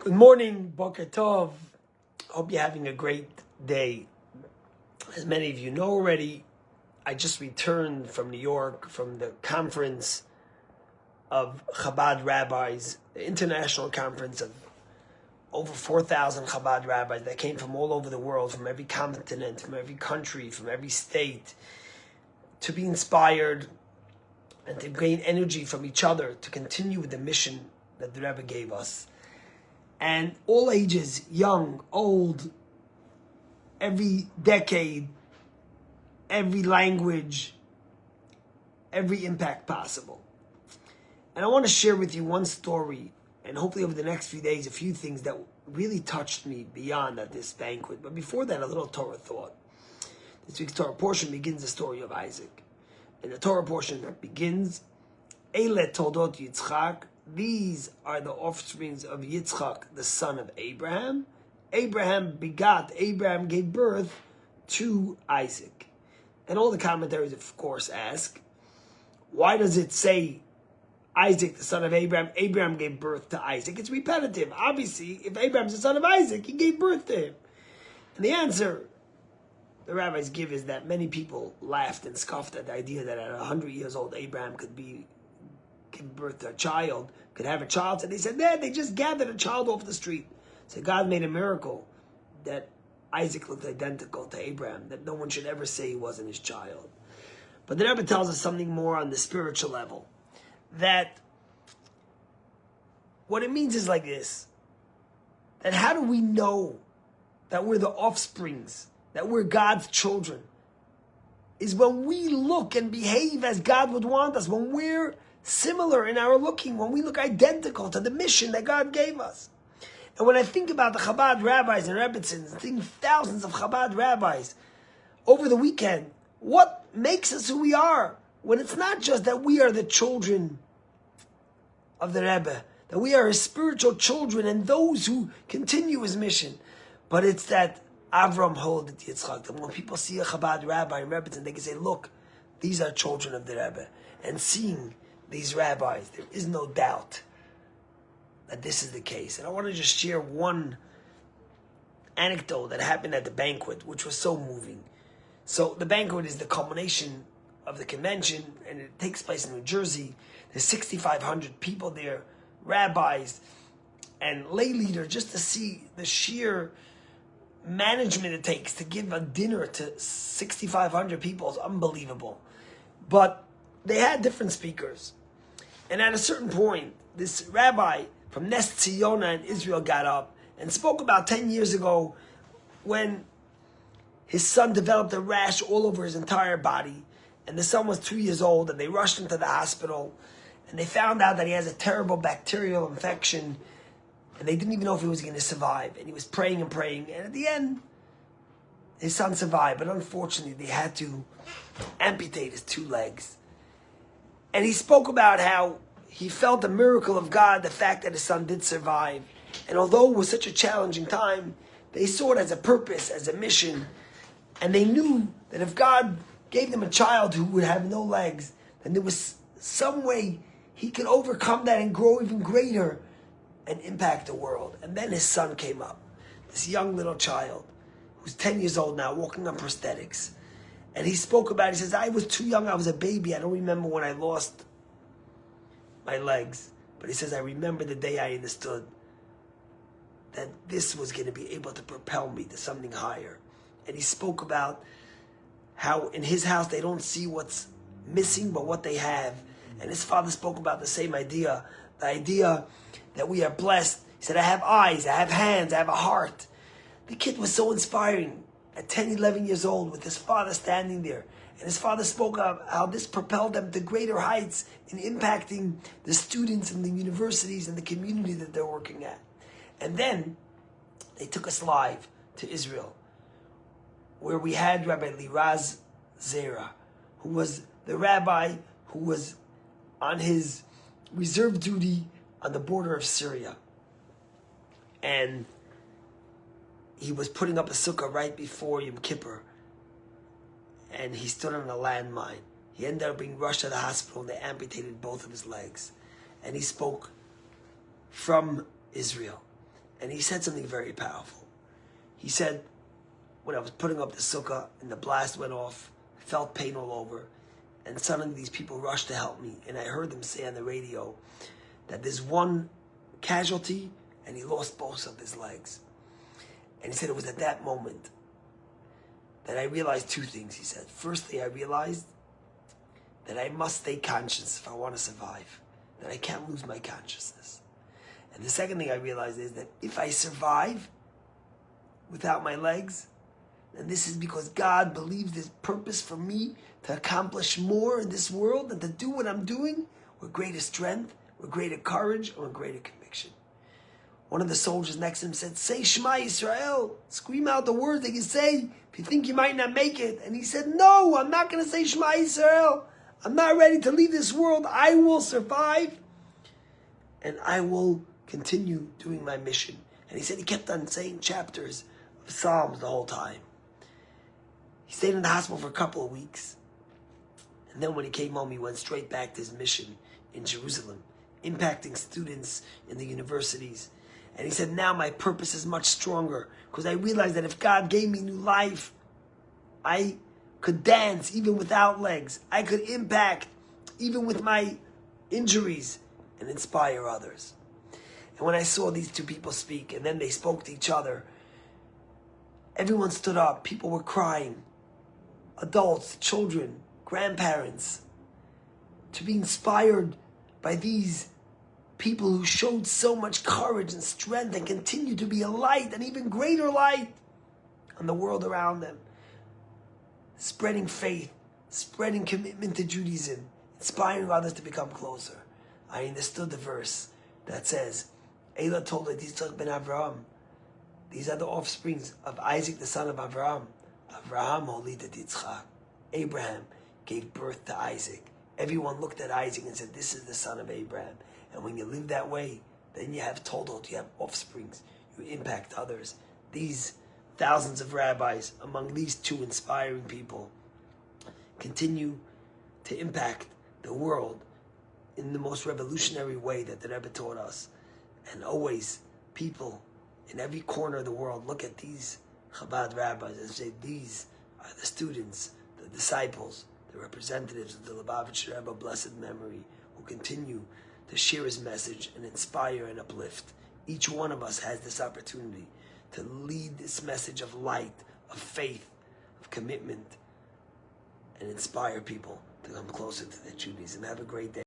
Good morning, Boker Tov. Hope you're having a great day. As many of you know already, I just returned from New York from the conference of Chabad rabbis, the international conference of over 4,000 Chabad rabbis that came from all over the world, from every continent, from every country, from every state, to be inspired and to gain energy from each other to continue with the mission that the Rebbe gave us. And all ages, young, old, every decade, every language, every impact possible. And I want to share with you one story, and hopefully over the next few days, a few things that really touched me beyond at this banquet. But before that, a little Torah thought. This week's Torah portion begins the story of Isaac. And the Torah portion that begins, Eile Toldot Yitzchak, these are the offsprings of Yitzchak, the son of Abraham. Abraham gave birth to Isaac. And all the commentaries, of course, ask, why does it say Isaac, the son of Abraham? Abraham gave birth to Isaac. It's repetitive. Obviously, if Abraham's the son of Isaac, he gave birth to him. And the answer the rabbis give is that many people laughed and scoffed at the idea that at 100 years old, Abraham could give birth to a child, could have a child. And they said, nah, they just gathered a child off the street. So God made a miracle that Isaac looked identical to Abraham, that no one should ever say he wasn't his child. But the Rebbe tells us something more on the spiritual level, that what it means is like this, that how do we know that we're the offsprings, that we're God's children, is when we look and behave as God would want us, when we're similar in our looking, when we look identical to the mission that God gave us. And when I think about the Chabad rabbis and Rebbitzins, I think thousands of Chabad rabbis over the weekend, what makes us who we are, when it's not just that we are the children of the Rebbe, that we are his spiritual children and those who continue his mission, but it's that Avram hold it Yitzchak, that when people see a Chabad rabbi and Rebbitzin, they can say, look, these are children of the Rebbe. And seeing these rabbis, there is no doubt that this is the case. And I want to just share one anecdote that happened at the banquet, which was so moving. So the banquet is the culmination of the convention, and it takes place in New Jersey. There's 6,500 people there, rabbis and lay leaders, just to see the sheer management it takes to give a dinner to 6,500 people is unbelievable. But they had different speakers. And at a certain point, this rabbi from Nes Tziyona in Israel got up and spoke about 10 years ago when his son developed a rash all over his entire body. And the son was 2 years old, and they rushed him to the hospital. And they found out that he has a terrible bacterial infection. And they didn't even know if he was going to survive. And he was praying and praying. And at the end, his son survived. But unfortunately, they had to amputate his 2 legs. And he spoke about how he felt the miracle of God, the fact that his son did survive. And although it was such a challenging time, they saw it as a purpose, as a mission. And they knew that if God gave them a child who would have no legs, then there was some way he could overcome that and grow even greater and impact the world. And then his son came up, this young little child who's 10 years old now, walking on prosthetics. And he spoke about it. He says, I was too young. I was a baby. I don't remember when I lost my legs. But he says, I remember the day I understood that this was going to be able to propel me to something higher. And he spoke about how in his house they don't see what's missing, but what they have. And his father spoke about the same idea, the idea that we are blessed. He said, I have eyes, I have hands, I have a heart. The kid was so inspiring at 10, 11 years old with his father standing there. And his father spoke of how this propelled them to greater heights in impacting the students in the universities and the community that they're working at. And then they took us live to Israel, where we had Rabbi Liraz Zeira, who was the rabbi who was on his reserve duty on the border of Syria. And he was putting up a sukkah right before Yom Kippur. And he stood on a landmine. He ended up being rushed to the hospital, and they amputated both of his legs. And he spoke from Israel. And he said something very powerful. He said, when I was putting up the sukkah and the blast went off, I felt pain all over. And suddenly these people rushed to help me. And I heard them say on the radio that there's one casualty and he lost both of his legs. And he said it was at that moment that I realized two things, he said. Firstly, I realized that I must stay conscious if I want to survive, that I can't lose my consciousness. And the second thing I realized is that if I survive without my legs, then this is because God believes there's purpose for me to accomplish more in this world and to do what I'm doing with greater strength, with greater courage, and with greater conviction. One of the soldiers next to him said, say Shema Yisrael, scream out the words that you say if you think you might not make it. And he said, no, I'm not going to say Shema Yisrael. I'm not ready to leave this world. I will survive and I will continue doing my mission. And he said he kept on saying chapters of Psalms the whole time. He stayed in the hospital for a couple of weeks. And then when he came home, he went straight back to his mission in Jerusalem, impacting students in the universities. And he said, now my purpose is much stronger because I realized that if God gave me new life, I could dance even without legs. I could impact even with my injuries and inspire others. And when I saw these two people speak and then they spoke to each other, everyone stood up. People were crying. Adults, children, grandparents, to be inspired by these people who showed so much courage and strength and continue to be a light, an even greater light on the world around them. Spreading faith, spreading commitment to Judaism, inspiring others to become closer. I understood the verse that says, Eila told Yitzchak ben Avraham, these are the offsprings of Isaac the son of Avraham. Avraham holidet Yitzchak. Abraham gave birth to Isaac. Everyone looked at Isaac and said, this is the son of Abraham. And when you live that way, then you have toldot, you have offsprings, you impact others. These thousands of rabbis, among these two inspiring people, continue to impact the world in the most revolutionary way that the Rebbe taught us. And always, people in every corner of the world look at these Chabad rabbis and say, these are the students, the disciples, the representatives of the Lubavitcher Rebbe, blessed memory, who continue to share his message and inspire and uplift. Each one of us has this opportunity to lead this message of light, of faith, of commitment, and inspire people to come closer to their Judaism. Have a great day.